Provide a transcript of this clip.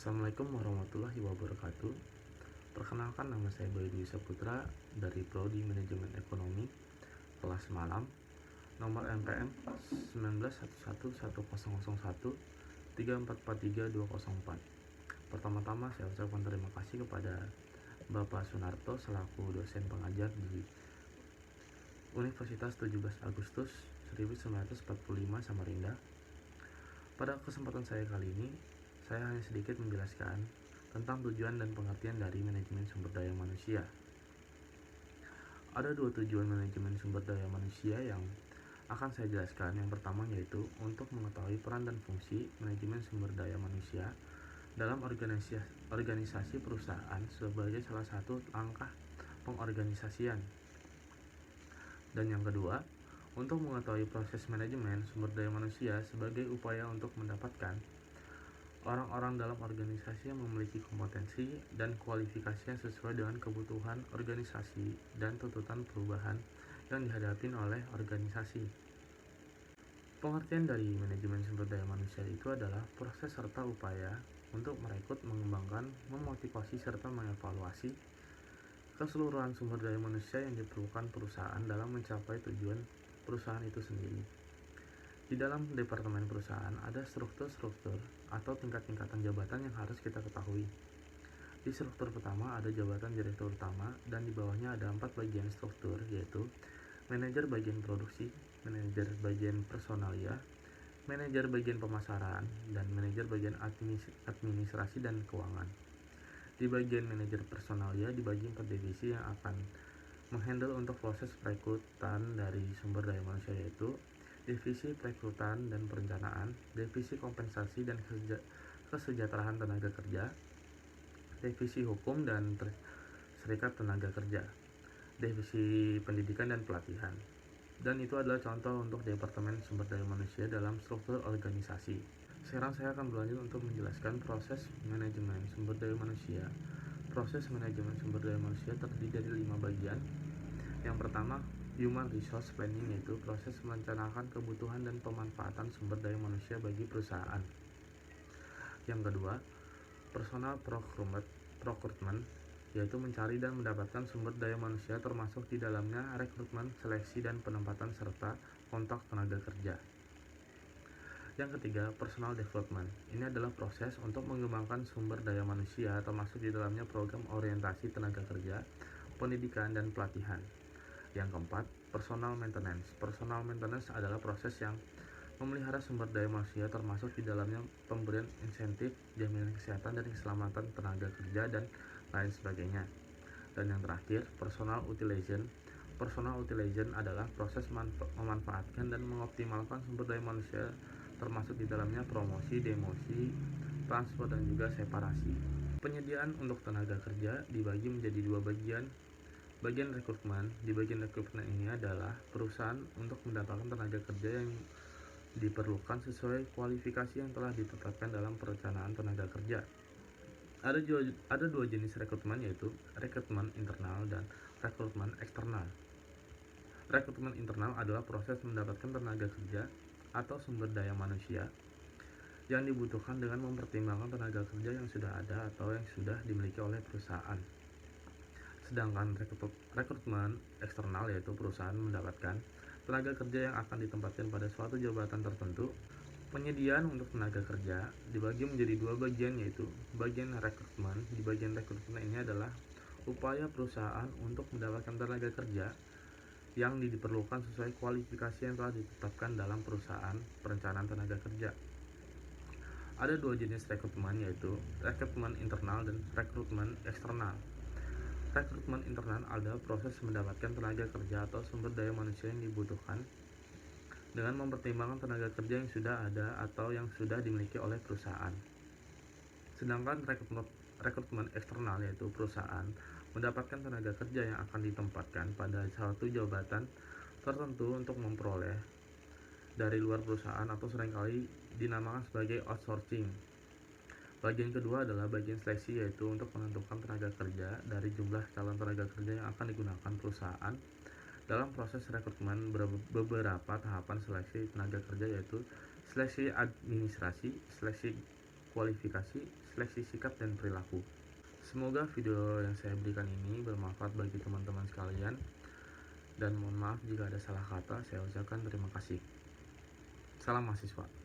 Assalamualaikum warahmatullahi wabarakatuh. Perkenalkan, nama saya Bayu Dwi Saputra dari Prodi Manajemen Ekonomi, kelas malam, nomor MPM 191110013443204. Pertama-tama saya ucapkan terima kasih kepada Bapak Sunarto selaku dosen pengajar di Universitas 17 Agustus 1945 Samarinda. Pada kesempatan saya kali ini, saya hanya sedikit menjelaskan tentang tujuan dan pengertian dari manajemen sumber daya manusia. Ada dua tujuan manajemen sumber daya manusia yang akan saya jelaskan. Yang pertama yaitu untuk mengetahui peran dan fungsi manajemen sumber daya manusia dalam organisasi perusahaan sebagai salah satu langkah pengorganisasian. Dan yang kedua, untuk mengetahui proses manajemen sumber daya manusia sebagai upaya untuk mendapatkan orang-orang dalam organisasi yang memiliki kompetensi dan kualifikasi yang sesuai dengan kebutuhan organisasi dan tuntutan perubahan yang dihadapi oleh organisasi. Pengertian dari manajemen sumber daya manusia itu adalah proses serta upaya untuk merekrut, mengembangkan, memotivasi, serta mengevaluasi keseluruhan sumber daya manusia yang diperlukan perusahaan dalam mencapai tujuan perusahaan itu sendiri. Di dalam departemen perusahaan ada struktur-struktur atau tingkat-tingkatan jabatan yang harus kita ketahui. Di struktur pertama ada jabatan direktur utama, dan di bawahnya ada 4 bagian struktur, yaitu manajer bagian produksi, manajer bagian personalia, manajer bagian pemasaran, dan manajer bagian administrasi dan keuangan. Di bagian manajer personalia dibagi 4 divisi yang akan menghandle untuk proses perekrutan dari sumber daya manusia, yaitu divisi perekrutan dan perencanaan, divisi kompensasi dan kesejahteraan tenaga kerja, divisi hukum dan serikat tenaga kerja, divisi pendidikan dan pelatihan. Dan itu adalah contoh untuk departemen sumber daya manusia dalam struktur organisasi. Sekarang saya akan berlanjut untuk menjelaskan proses manajemen sumber daya manusia. Proses manajemen sumber daya manusia terdiri dari 5 bagian. Yang pertama, Human Resource Planning, yaitu proses merencanakan kebutuhan dan pemanfaatan sumber daya manusia bagi perusahaan. Yang kedua, Personal Procurement, yaitu mencari dan mendapatkan sumber daya manusia termasuk di dalamnya rekrutmen, seleksi, dan penempatan serta kontak tenaga kerja. Yang ketiga, Personal Development. Ini adalah proses untuk mengembangkan sumber daya manusia termasuk di dalamnya program orientasi tenaga kerja, pendidikan, dan pelatihan. Yang keempat, Personal Maintenance. Personal Maintenance adalah proses yang memelihara sumber daya manusia termasuk di dalamnya pemberian insentif, jaminan kesehatan dan keselamatan tenaga kerja, dan lain sebagainya. Dan yang terakhir, Personal Utilization. Personal Utilization adalah proses memanfaatkan dan mengoptimalkan sumber daya manusia termasuk di dalamnya promosi, demosi, transfer, dan juga separasi. Penyediaan untuk tenaga kerja dibagi menjadi 2 bagian. Bagian rekrutmen. Di bagian rekrutmen ini adalah perusahaan untuk mendapatkan tenaga kerja yang diperlukan sesuai kualifikasi yang telah ditetapkan dalam perencanaan tenaga kerja. Ada 2 jenis rekrutmen, yaitu rekrutmen internal dan rekrutmen eksternal. Rekrutmen internal adalah proses mendapatkan tenaga kerja atau sumber daya manusia yang dibutuhkan dengan mempertimbangkan tenaga kerja yang sudah ada atau yang sudah dimiliki oleh perusahaan. Sedangkan rekrutmen eksternal, yaitu perusahaan mendapatkan tenaga kerja yang akan ditempatkan pada suatu jabatan tertentu. Penyediaan untuk tenaga kerja dibagi menjadi 2 bagian, yaitu bagian rekrutmen. Di bagian rekrutmen ini adalah upaya perusahaan untuk mendapatkan tenaga kerja yang diperlukan sesuai kualifikasi yang telah ditetapkan dalam perusahaan perencanaan tenaga kerja. Ada 2 jenis rekrutmen, yaitu rekrutmen internal dan rekrutmen eksternal. Rekrutmen internal adalah proses mendapatkan tenaga kerja atau sumber daya manusia yang dibutuhkan dengan mempertimbangkan tenaga kerja yang sudah ada atau yang sudah dimiliki oleh perusahaan. Sedangkan rekrutmen eksternal, yaitu perusahaan mendapatkan tenaga kerja yang akan ditempatkan pada suatu jabatan tertentu untuk memperoleh dari luar perusahaan atau seringkali dinamakan sebagai outsourcing. Bagian kedua adalah bagian seleksi, yaitu untuk menentukan tenaga kerja dari jumlah calon tenaga kerja yang akan digunakan perusahaan dalam proses rekrutmen. Beberapa tahapan seleksi tenaga kerja, yaitu seleksi administrasi, seleksi kualifikasi, seleksi sikap, dan perilaku. Semoga video yang saya berikan ini bermanfaat bagi teman-teman sekalian, dan mohon maaf jika ada salah kata. Saya ucapkan terima kasih. Salam mahasiswa.